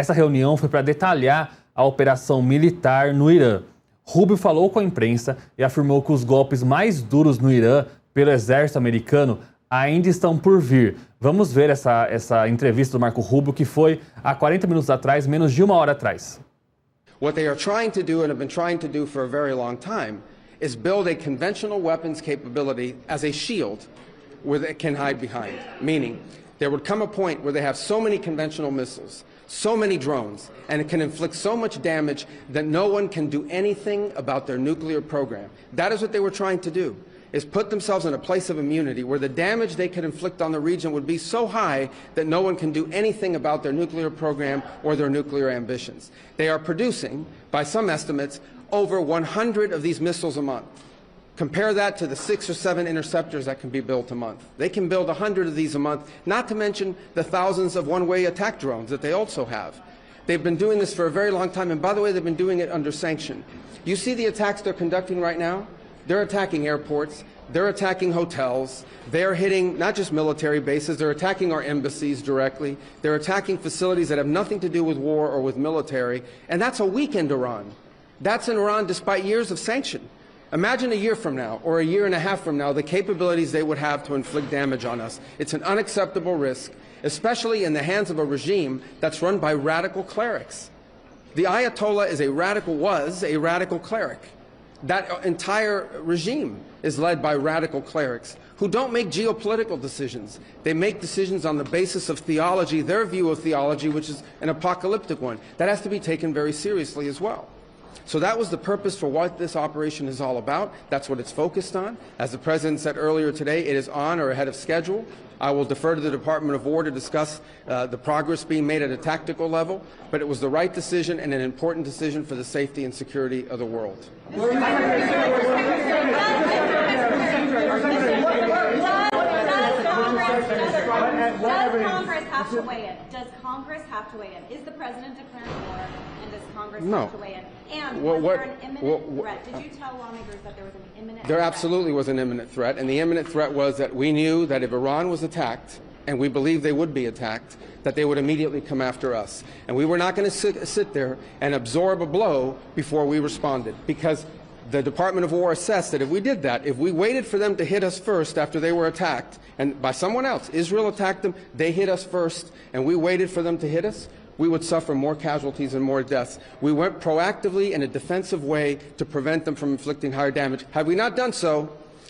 Essa reunião foi para detalhar a operação militar no Irã. Rubio falou com a imprensa e afirmou que os golpes mais duros no Irã pelo exército americano ainda estão por vir. Vamos ver essa entrevista do Marco Rubio, que foi há 40 minutos atrás, menos de uma hora atrás. What they are trying to do and have been trying to do for a very long time is build a conventional weapons capability as a shield where they can hide behind. Meaning, there would come a point where they have so many conventional missiles, so many drones, and it can inflict so much damage that no one can do anything about their nuclear program. That is what they were trying to do, is put themselves in a place of immunity where the damage they could inflict on the region would be so high that no one can do anything about their nuclear program or their nuclear ambitions. They are producing, by some estimates, over 100 of these missiles a month. Compare that to the 6 or 7 interceptors that can be built a month. They can build 100 of these a month, not to mention the thousands of one-way attack drones that they also have. They've been doing this for a very long time, and by the way, they've been doing it under sanction. You see the attacks they're conducting right now? They're attacking airports, they're attacking hotels, they're hitting not just military bases, they're attacking our embassies directly, they're attacking facilities that have nothing to do with war or with military, and that's a weakened Iran. That's in Iran despite years of sanction. Imagine a year from now, or a year and a half from now, the capabilities they would have to inflict damage on us. It's an unacceptable risk, especially in the hands of a regime that's run by radical clerics. The Ayatollah was a radical cleric. That entire regime is led by radical clerics who don't make geopolitical decisions. They make decisions on the basis of theology, their view of theology, which is an apocalyptic one. That has to be taken very seriously as well. So that was the purpose for what this operation is all about. That's what it's focused on. As the President said earlier today, it is on or ahead of schedule. I will defer to the Department of War to discuss the progress being made at a tactical level, but it was the right decision and an important decision for the safety and security of the world. Does Congress have to weigh in? Does Congress have to weigh in? Is the President declaring war, and does Congress have to weigh in? And was there an imminent threat? Did you tell lawmakers that there was an imminent threat? There absolutely was an imminent threat, and the imminent threat was that we knew that if Iran was attacked, and we believed they would be attacked, that they would immediately come after us. And we were not going to sit there and absorb a blow before we responded, because the Department of War assessed that if we did that, if we waited for them to hit us first after they were attacked, and by someone else, Israel attacked them, they hit us first, and we waited for them to hit us, we would suffer more casualties and more deaths. We went proactively in a defensive way to prevent them from inflicting higher damage. Had we not done so,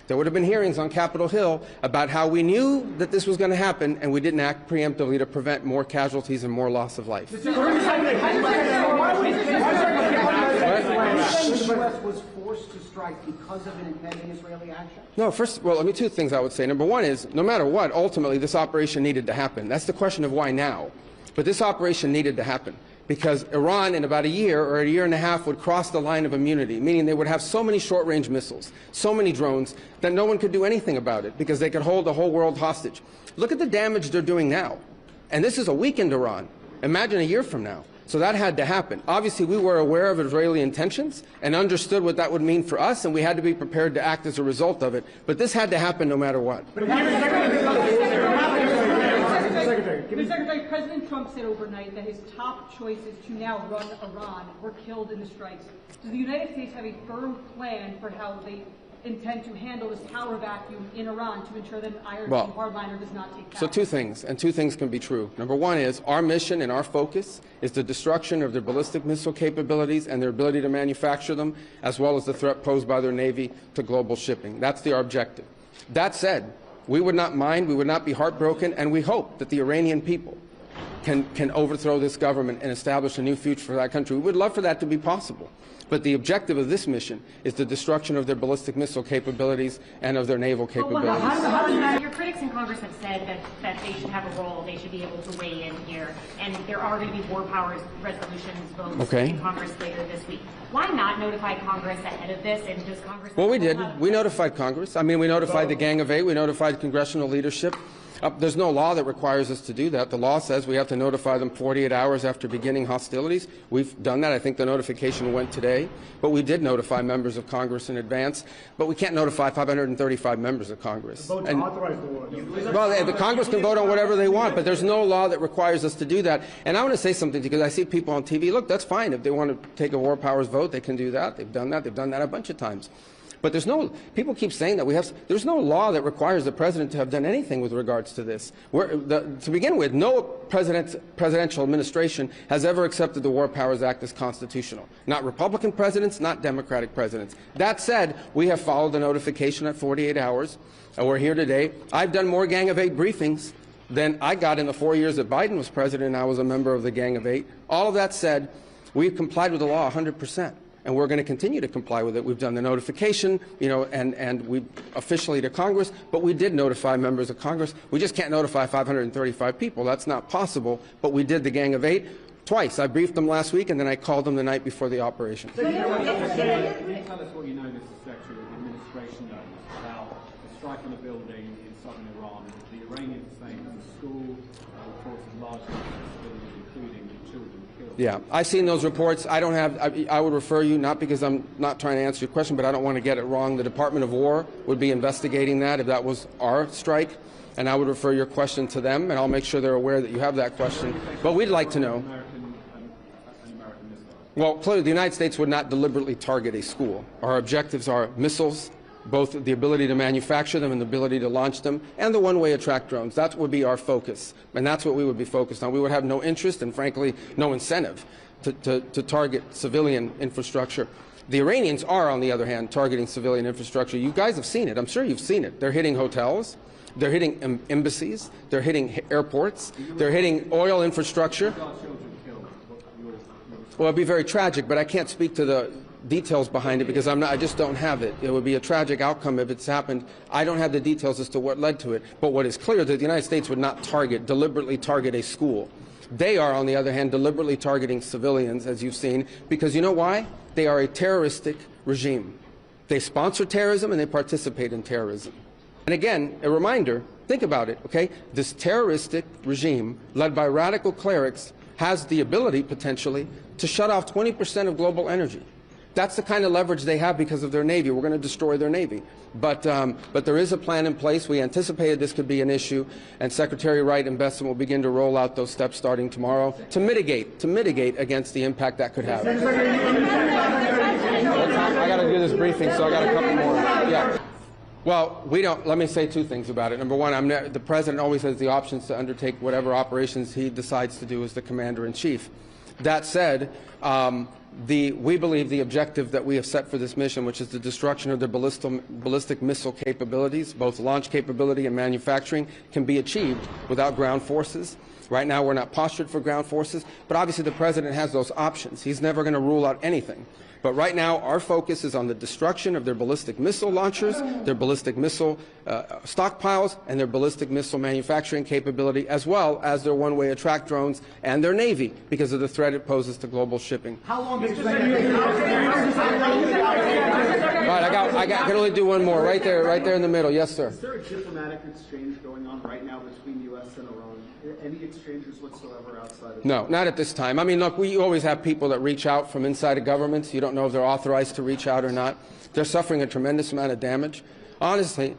there would have been hearings on Capitol Hill about how we knew that this was going to happen, and we didn't act preemptively to prevent more casualties and more loss of life. The U.S. was forced to strike because of an impending Israeli action? No, two things I would say. Number one is, no matter what, ultimately this operation needed to happen. That's the question of why now. But this operation needed to happen because Iran in about a year or a year and a half would cross the line of immunity, meaning they would have so many short-range missiles, so many drones, that no one could do anything about it because they could hold the whole world hostage. Look at the damage they're doing now. And this is a weakened Iran. Imagine a year from now. So that had to happen. Obviously, we were aware of Israeli intentions and understood what that would mean for us, and we had to be prepared to act as a result of it. But this had to happen no matter what. Secretary, President Trump said overnight that his top choices to now run Iran were killed in the strikes. Does the United States have a firm plan for how they intend to handle this power vacuum in Iran to ensure that an Iron hardliner does not take power? So two things, and two things can be true. Number one is our mission and our focus is the destruction of their ballistic missile capabilities and their ability to manufacture them, as well as the threat posed by their Navy to global shipping. That's our objective. That said, we would not mind, we would not be heartbroken, and we hope that the Iranian people can overthrow this government and establish a new future for that country. We would love for that to be possible. But the objective of this mission is the destruction of their ballistic missile capabilities and of their naval capabilities. Your critics in Congress have said that they should have a role, they should be able to weigh in here, and there are going to be war powers resolutions votes in Congress later this week. Why not notify Congress ahead of this, and does Congress... Well, we did. We notified Congress. I mean, we notified the Gang of Eight. We notified congressional leadership. There's no law that requires us to do that. The law says we have to notify them 48 hours after beginning hostilities. We've done that. I think the notification went today. But we did notify members of Congress in advance. But we can't notify 535 members of Congress. Vote to authorize the war. Well, the Congress can vote on whatever they want, but there's no law that requires us to do that. And I want to say something because I see people on TV. Look, that's fine. If they want to take a war powers vote, they can do that. They've done that. They've done that a bunch of times. But people keep saying that there's no law that requires the president to have done anything with regards to this. To begin with, no presidential administration has ever accepted the War Powers Act as constitutional. Not Republican presidents, not Democratic presidents. That said, we have followed the notification at 48 hours. And we're here today. I've done more Gang of Eight briefings than I got in the 4 years that Biden was president and I was a member of the Gang of Eight. All of that said, we've complied with the law 100%. And we're going to continue to comply with it. We've done the notification, and we officially to Congress, but we did notify members of Congress. We just can't notify 535 people. That's not possible, but we did the Gang of Eight twice. I briefed them last week, and then I called them the night before the operation. Can you tell us what you know, Mr. Secretary, of the administration knows about the strike on a building in southern Iran, the Iranians saying it's a school, reports of large numbers of civilians, including children killed? Yeah, I've seen those reports. I would refer you, not because I'm not trying to answer your question, but I don't want to get it wrong. The Department of War would be investigating that if that was our strike, and I would refer your question to them, and I'll make sure they're aware that you have that question. But we'd like to know. Well, clearly the United States would not deliberately target a school. Our objectives are missiles, both the ability to manufacture them and the ability to launch them, and the one-way attract drones. That would be our focus, and that's what we would be focused on. We would have no interest and, frankly, no incentive to target civilian infrastructure. The Iranians are, on the other hand, targeting civilian infrastructure. You guys have seen it. I'm sure you've seen it. They're hitting hotels. They're hitting embassies. They're hitting airports. They're hitting oil infrastructure. Well, it'd be very tragic, but I can't speak to the details behind it because I just don't have it. It would be a tragic outcome if it's happened. I don't have the details as to what led to it. But what is clear is that the United States would not deliberately target a school. They are, on the other hand, deliberately targeting civilians, as you've seen, because you know why? They are a terroristic regime. They sponsor terrorism and they participate in terrorism. And again, a reminder, think about it, okay? This terroristic regime, led by radical clerics, has the ability, potentially, to shut off 20% of global energy. That's the kind of leverage they have because of their Navy. We're going to destroy their Navy. But there is a plan in place. We anticipated this could be an issue, and Secretary Wright and Besson will begin to roll out those steps starting tomorrow to mitigate against the impact that could have. I got to do this briefing, so I got a couple more. Yeah. Well, let me say two things about it. Number one, the President always has the options to undertake whatever operations he decides to do as the Commander-in-Chief. That said, we believe the objective that we have set for this mission, which is the destruction of their ballistic missile capabilities, both launch capability and manufacturing, can be achieved without ground forces. Right now, we're not postured for ground forces, but obviously the President has those options. He's never going to rule out anything. But right now, our focus is on the destruction of their ballistic missile launchers, their ballistic missile stockpiles, and their ballistic missile manufacturing capability, as well as their one-way attract drones and their Navy, because of the threat it poses to global shipping. How long is Right, I can only do one more. Right there in the middle. Yes, sir. Is there a diplomatic exchange going on right now between U.S. and Iran? Any exchanges whatsoever outside of No, not at this time. I mean, look, we always have people that reach out from inside of governments. You don't know if they're authorized to reach out or not. They're suffering a tremendous amount of damage. Honestly,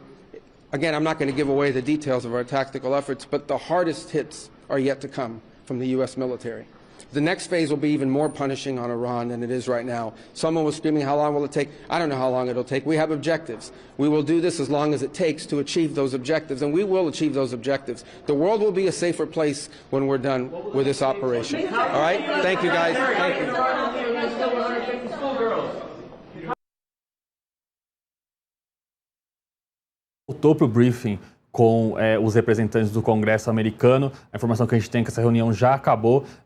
again, I'm not going to give away the details of our tactical efforts, but the hardest hits are yet to come from the U.S. military. The next phase will be even more punishing on Iran than it is right now. Someone was screaming, how long will it take? I don't know how long it'll take. We have objectives. We will do this as long as it takes to achieve those objectives, and we will achieve those objectives. The world will be a safer place when we're done with this operation. All right? Thank you, guys. Thank you. Voltou para o briefing com os representantes do Congresso americano. A informação que a gente tem é que essa reunião já acabou